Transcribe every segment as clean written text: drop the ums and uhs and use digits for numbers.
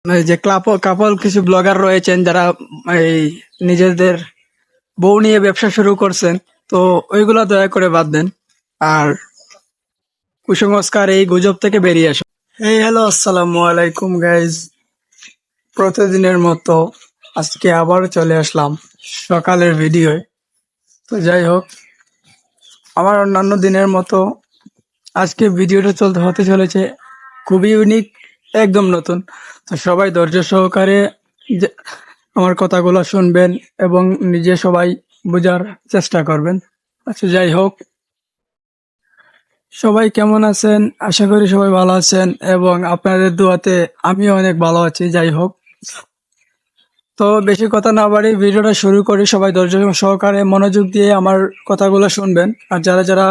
এই যে কাপল কিছু ব্লগার রয়েছেন যারা এই নিজেদের বউ নিয়ে ব্যবসা শুরু করছেন, তো ওইগুলা দয়া করে বাদ দেন। আর কুসংস্কার এই গুজব থেকে বেরিয়ে আসুন। এই হ্যালো, আসসালামু আলাইকুম গাইজ। প্রতিদিনের মতো আজকে আবার চলে আসলাম সকালের ভিডিওয়। তো যাই হোক, আমার অন্যান্য দিনের মতো আজকে ভিডিওটা হতে চলেছে খুবই ইউনিক, একদম নতুন। তো সবাই ধৈর্য সহকারে যে- আমার কথাগুলো শুনবেন এবং নিজে সবাই বোঝার চেষ্টা করবেন। আচ্ছা, যাই হোক, সবাই কেমন আছেন? আশা করি সবাই ভালো আছেন এবং আপনাদের দোয়াতে আমিও অনেক ভালো আছি। যাই হোক, তো বেশি কথা না বাড়িয়ে ভিডিওটা শুরু করি। সবাই ধৈর্য সহকারে মনোযোগ দিয়ে আমার কথাগুলো শুনবেন। আর যারা যারা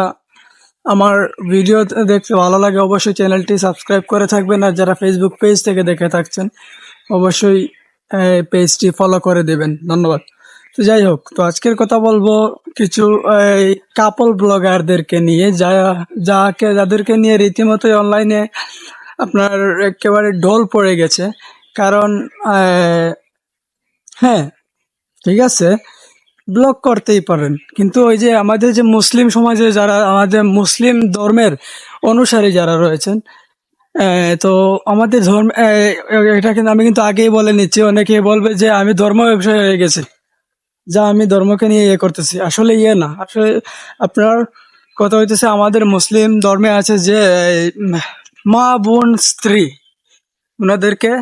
আমার ভিডিও দেখতে ভালো লাগে অবশ্যই চ্যানেলটি সাবস্ক্রাইব করে থাকবেন। আর যারা ফেসবুক পেজ থেকে দেখে থাকছেন অবশ্যই পেজটি ফলো করে দেবেন। ধন্যবাদ। তো যাই হোক, তো আজকের কথা বলবো কিছু এই কাপল ব্লগারদেরকে নিয়ে, যাদেরকে নিয়ে রীতিমতোই অনলাইনে আপনার একেবারে ঢোল পড়ে গেছে। কারণ হ্যাঁ, ঠিক আছে, ব্লক করতেই পারেন, কিন্তু ওই যে আমাদের যে মুসলিম সমাজে যারা আমাদের মুসলিম ধর্মের অনুসারী যারা রয়েছেন, তো আমাদের ধর্ম এটা কিন্তু আমি কিন্তু আগেই বলে নিচ্ছি। অনেকে বলবে যে আমি ধর্ম ব্যবসায়ী হয়ে গেছি, যা আমি ধর্মকে নিয়ে ইয়ে করতেছি। আসলে ইয়ে না, আসলে আপনার কথা হইতেছে আমাদের মুসলিম ধর্মে আছে যে মা বোন স্ত্রী ওনাদেরকে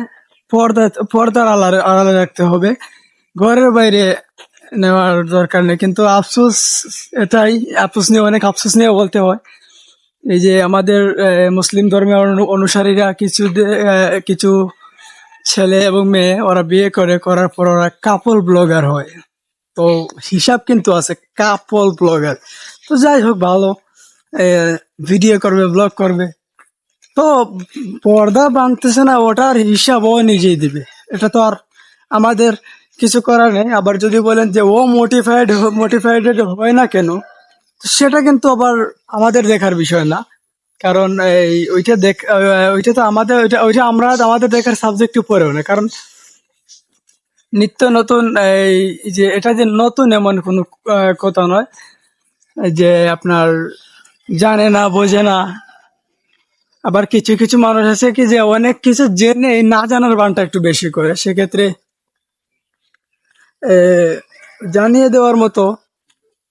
পর্দা পর্দার আড়ালে আড়ালে রাখতে হবে, ঘরের বাইরে নেওয়ার দরকার নেই। কিন্তু আফসোস, এটাই আফসোস নিয়ে, অনেক আফসোস নিয়ে বলতে হয়, এই যে আমাদের মুসলিম ধর্মের অনুসারীরা কিছু ছেলে এবং মেয়ে ওরা বিয়ে করার পর ওরা কাপল ব্লগার হয়। তো হিসাব কিন্তু আছে কাপল ব্লগার। তো যাই হোক, ভালো ভিডিও করবে, ব্লগ করবে, তো পর্দা বাঁধতেছে না, ওটার হিসাব ও নিজেই দিবে। এটা তো আর আমাদের কিছু করার নেই। আবার যদি বলেন যে ও মোটিফাইড হয় না কেন, তো সেটা কিন্তু আবার আমাদের দেখার বিষয় না। কারণ এই ওইটা তো আমাদের, ওইটা আমরা আমাদের দেখার সাবজেক্ট উপরেও না। কারণ নিত্য নতুন এই যে এটা যে নতুন এমন কোনো কথা নয় যে আপনার জানে না, বোঝে না। আবার কিছু কিছু মানুষ আছে কি যে অনেক কিছু জেনে এই না জানার ভানটা একটু বেশি করে। সেক্ষেত্রে জানিয়ে দেওয়ার মতো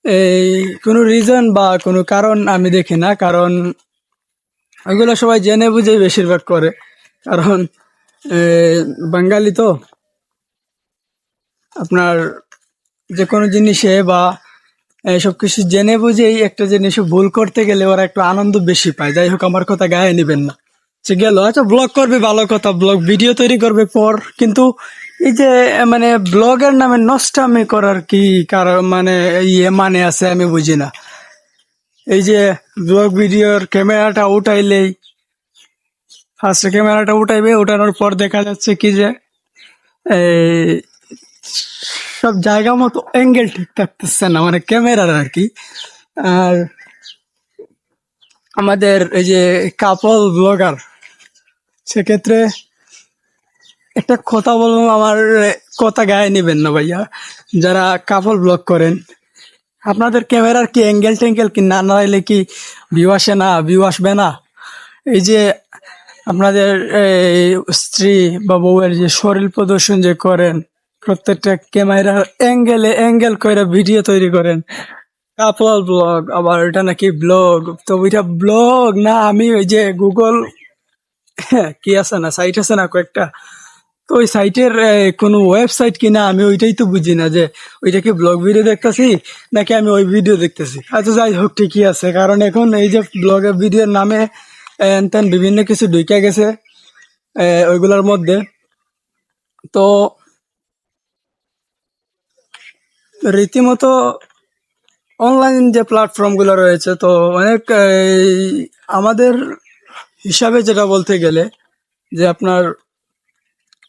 এই কোনো রিজন বা কোনো কারণ আমি দেখি না। কারণ ওইগুলো সবাই জেনে বুঝেই বেশিরভাগ করে। কারণ বাঙালি তো আপনার যে কোনো জিনিসে বা সবকিছু জেনে বুঝেই একটা জিনিস ভুল করতে গেলে ওরা একটু আনন্দ বেশি পায়। যাই হোক, আমার কথা গায়ে নিবেন না। সে গেল, আচ্ছা ব্লগ করবে ভালো কথা, ব্লগ ভিডিও তৈরি করবে পর, কিন্তু এই যে মানে ব্লগের নামে নষ্টামি করার কি কারণ, মানে ইয়ে মানে আছে আমি বুঝি না। এই যে ব্লগ ভিডিওর ক্যামেরাটা উঠাইলেই ফার্স্টে ক্যামেরাটা উঠাইবে, উঠানোর পর দেখা যাচ্ছে কি যে এই সব জায়গা মতো অ্যাঙ্গেল ঠিক থাকতেছে না, মানে ক্যামেরার আর কি। আর আমাদের এই যে কাপল ব্লগার, সেক্ষেত্রে একটা কথা বলবো, আমার কথা গায়ে নিবেন না ভাইয়া। যারা কাপল ব্লগ করেন, আপনাদের ক্যামেরার কি অ্যাঙ্গেল ট্যাঙ্গেল কি না নাইলে কি ভিউ আসে না, ভিউ আসবে না? এই যে আপনাদের এই স্ত্রী বা বউয়ের যে শরীর প্রদর্শন যে করেন, প্রত্যেকটা ক্যামেরার অ্যাঙ্গেল করে ভিডিও তৈরি করেন, কাপল ব্লগ, আবার এটা নাকি ব্লগ। তো ওইটা ব্লগ না, আমি ওই যে গুগল কি আছে না, সাইট আছে না কয়েকটা, তো ওই সাইটের কোনো ওয়েবসাইট কিনা, আমি ওইটাই তো বুঝি না যে ওইটা কি ব্লগ ভিডিও দেখতেছি নাকি আমি ওই ভিডিও দেখতেছি। আচ্ছা যাই হোক, ঠিকই আছে, কারণ এখন এই যে ব্লগের ভিডিওর নামে তেন বিভিন্ন কিছু ঢুকে গেছে ওইগুলোর মধ্যে। তো রীতিমতো অনলাইন যে প্ল্যাটফর্ম গুলো রয়েছে, তো অনেক আমাদের হিসাবে যেটা বলতে গেলে যে আপনার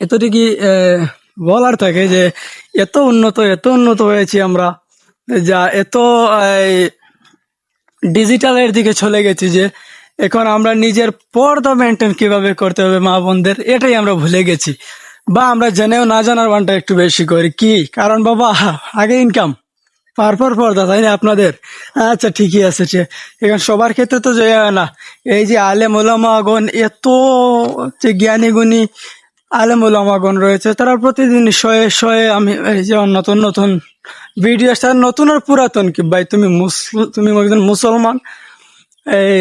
এতটুকু বলার থাকে যে এত উন্নত হয়েছি আমরা, যা এত ডিজিটালের দিকে চলে গেছি যে এখন আমরা নিজের পর্দা মেনটেন কিভাবে করতে হবে মা বোনদের, এটাই আমরা ভুলে গেছি। বা আমরা জেনেও না জানার বানটা একটু বেশি করি। কি কারণ বাবা, আগে ইনকাম, তারপর পর্দা, তাই না আপনাদের? আচ্ছা ঠিকই আছে। এখন সবার ক্ষেত্রে তো যে না, এই যে আলেম ওলামাগণ, এত যে জ্ঞানী গুণী আলেম ওলামাগণ রয়েছে, তারা প্রতিদিন শয়ে শয়ে, আমি এই যে নতুন নতুন ভিডিও, তার নতুন আর পুরাতন কি ভাই, তুমি একজন মুসলমান, এই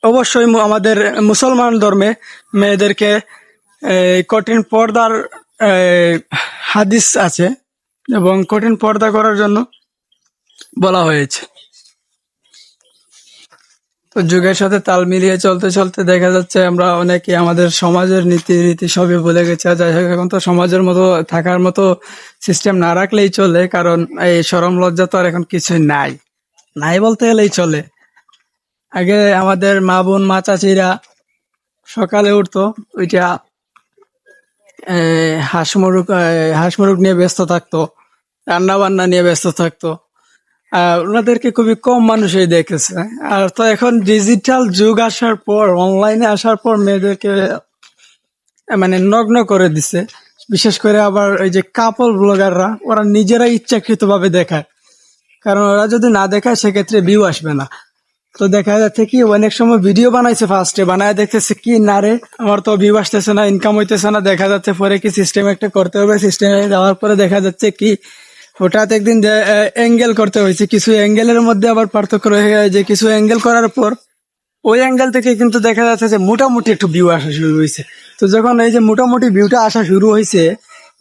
অবশ্যই আমাদের মুসলমান ধর্মে মেয়েদেরকে এই কঠিন পর্দার এই, হাদিস আছে, এবং কঠিন পর্দা করার জন্য বলা হয়েছে। তো যুগের সাথে তাল মিলিয়ে চলতে চলতে দেখা যাচ্ছে আমরা অনেকে আমাদের সমাজের নীতি রীতি সবই ভুলে গেছে। আর যাই হোক, এখন তো সমাজের মতো থাকার মতো সিস্টেম না রাখলেই চলে, কারণ এই শরম লজ্জা তো আর এখন কিছুই নাই, নাই বলতে গেলেই চলে। আগে আমাদের মা বোন মা চাচিরা সকালে উঠতো, ওইটা হাঁস মুরগ নিয়ে ব্যস্ত থাকতো, রান্না বান্না নিয়ে ব্যস্ত থাকতো। ওনাদেরকে খুবই কম মানুষই দেখেছে। আর তো এখন ডিজিটাল যুগ আসার পর, অনলাইনে আসার পর মেয়েদেরকে মানে নগ্ন করে দিছে। বিশেষ করে আবার এই যে কাপল ব্লগাররা, ওরা নিজেরাই ইচ্ছাকৃত ভাবে দেখায়, কারণ ওরা যদি না দেখায় সেক্ষেত্রে ভিউ আসবে না। তো দেখা যাচ্ছে কি, অনেক সময় ভিডিও বানাইছে, ফার্স্টে বানায় দেখতেছে কি না রে, আমার তো ভিউ আসতেছে না, ইনকাম হইতেছে না। দেখা যাচ্ছে পরে কি সিস্টেম একটা করতে হবে, সিস্টেমে যাওয়ার পরে দেখা যাচ্ছে কি হঠাৎ একদিন অ্যাঙ্গেল করতে হয়েছে, কিছু অ্যাঙ্গেলের মধ্যে আবার পার্থক্য রয়ে গেছে, যে কিছু অ্যাঙ্গেল করার পর ওই অ্যাঙ্গেল থেকে কিন্তু দেখা যাচ্ছে যে মোটামুটি একটু ভিউ আসা শুরু হয়েছে। তো যখন এই যে মোটামুটি ভিউটা আসা শুরু হয়েছে,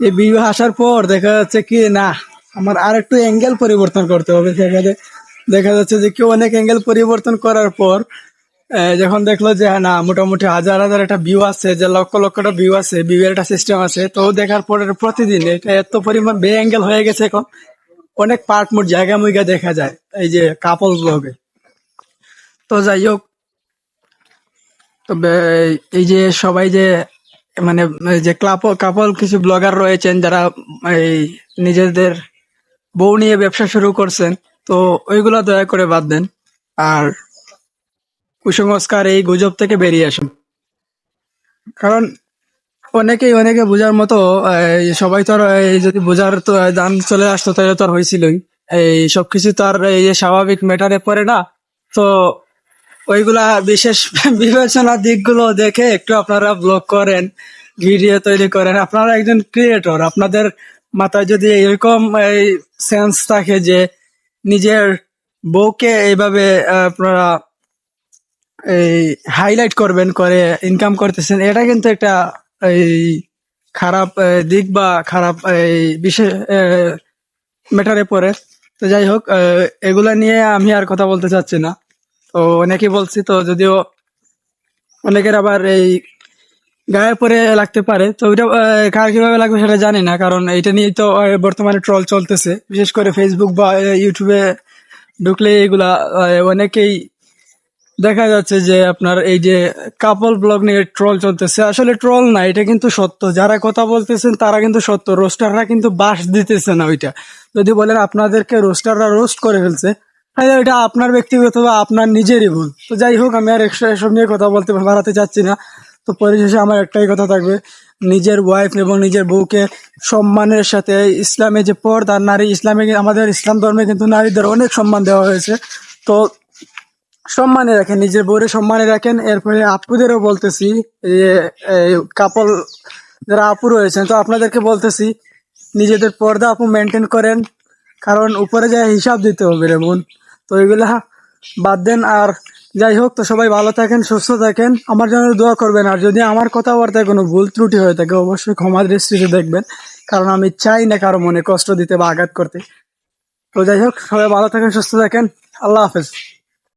এই ভিউ আসার পর দেখা যাচ্ছে কি না, আমার আর একটু অ্যাঙ্গেল পরিবর্তন করতে হবে। সেখানে দেখা যাচ্ছে যে কেউ অনেক অ্যাঙ্গেল পরিবর্তন করার পর যখন দেখলো যে না, মোটামুটি হাজার হাজার একটা ভিউ আছে, যে লক্ষ লক্ষটা ভিউ আছে, ভিউ এর একটা সিস্টেম আছে, তো দেখার পরে প্রতিদিন এটা এত পরিমাণ বে অ্যাঙ্গেল হয়ে গেছে, এখন অনেক পার্ট মোট জায়গা মুইগা দেখা যায় এই যে কাপল ব্লগে। তো যাই হোক, তবে এই যে সবাই যে মানে এই যে কাপল কিছু ব্লগার রয়েছেন যারা এই নিজেদের বউ নিয়ে ব্যবসা শুরু করছেন, তো ওইগুলা দয়া করে বাদ দেন। আর কুসংস্কার এই গুজব থেকে বেরিয়ে আসুন। কারণ অনেকে বোঝার মতো, সবাই তো আর এই যদি বোঝার তো দান চলে আসতো তাহলে তো আর হয়েছিলই। এই সবকিছু তো আর এই যে স্বাভাবিক ম্যাটারে পড়ে না। তো ওইগুলা বিশেষ বিবেচনার দিকগুলো দেখে একটু আপনারা ব্লগ করেন, ভিডিও তৈরি করেন। আপনারা একজন ক্রিয়েটর, আপনাদের মাথায় যদি এরকম এই সেন্স থাকে যে নিজের বউকে এইভাবে আপনারা এই হাইলাইট করবেন, করে ইনকাম করতেছেন, এটা কিন্তু একটা এই খারাপ দিক বা খারাপ এই বিশেষ ম্যাটারে পড়ে। তো যাই হোক, এগুলা নিয়ে আমি আর কথা বলতে চাচ্ছি না। তো অনেকেই বলছি, তো যদিও অনেকের আবার এই গায়ে পরে লাগতে পারে, তো ওইটা কার কিভাবে লাগবে সেটা জানি না, কারণ এটা নিয়ে তো বর্তমানে ট্রল চলতেছে, বিশেষ করে ফেসবুক বা ইউটিউবে ঢুকলে এগুলা অনেকেই দেখা যাচ্ছে যে আপনার এই যে কাপল ব্লগ নিয়ে ট্রল চলতেছে। আসলে ট্রল না, এটা কিন্তু সত্য। যারা কথা বলতেছেন তারা কিন্তু সত্য, রোস্টাররা কিন্তু বাস দিতেছে না ওইটা। যদি বলেন আপনাদেরকে রোস্টাররা রোস্ট করে ফেলছে, তাহলে ওইটা আপনার ব্যক্তিগত বা আপনার নিজেরই ভুল। তো যাই হোক, আমি আর এসব নিয়ে কথা বলতে বাড়াতে চাচ্ছি না। তো পরিশেষে আমার একটাই কথা থাকবে, নিজের ওয়াইফ এবং নিজের বউকে সম্মানের সাথে, ইসলামে যে পর্দা, নারী ইসলামে, আমাদের ইসলাম ধর্মে কিন্তু নারীদের অনেক সম্মান দেওয়া হয়েছে। তো সম্মানে রাখেন, নিজের বউরে সম্মানে রাখেন। এরপরে আপুদেরও বলতেছি, কাপল যারা আপু রয়েছেন, তো আপনাদেরকে বলতেছি নিজেদের পর্দা আপু মেনটেন করেন, কারণ উপরে যায় হিসাব দিতে হবে রে বোন। তো এগুলা বাদ দেন। আর যাই হোক, তো সবাই ভালো থাকেন, সুস্থ থাকেন, আমার জন্য দোয়া করবেন। আর যদি আমার কথাবার্তায় কোনো ভুল ত্রুটি হয়ে থাকে অবশ্যই ক্ষমা দৃষ্টিতে দেখবেন, কারণ আমি চাই না কারো মনে কষ্ট দিতে বা আঘাত করতে। তো যাই হোক, সবাই ভালো থাকেন, সুস্থ থাকেন, আল্লাহ হাফেজ।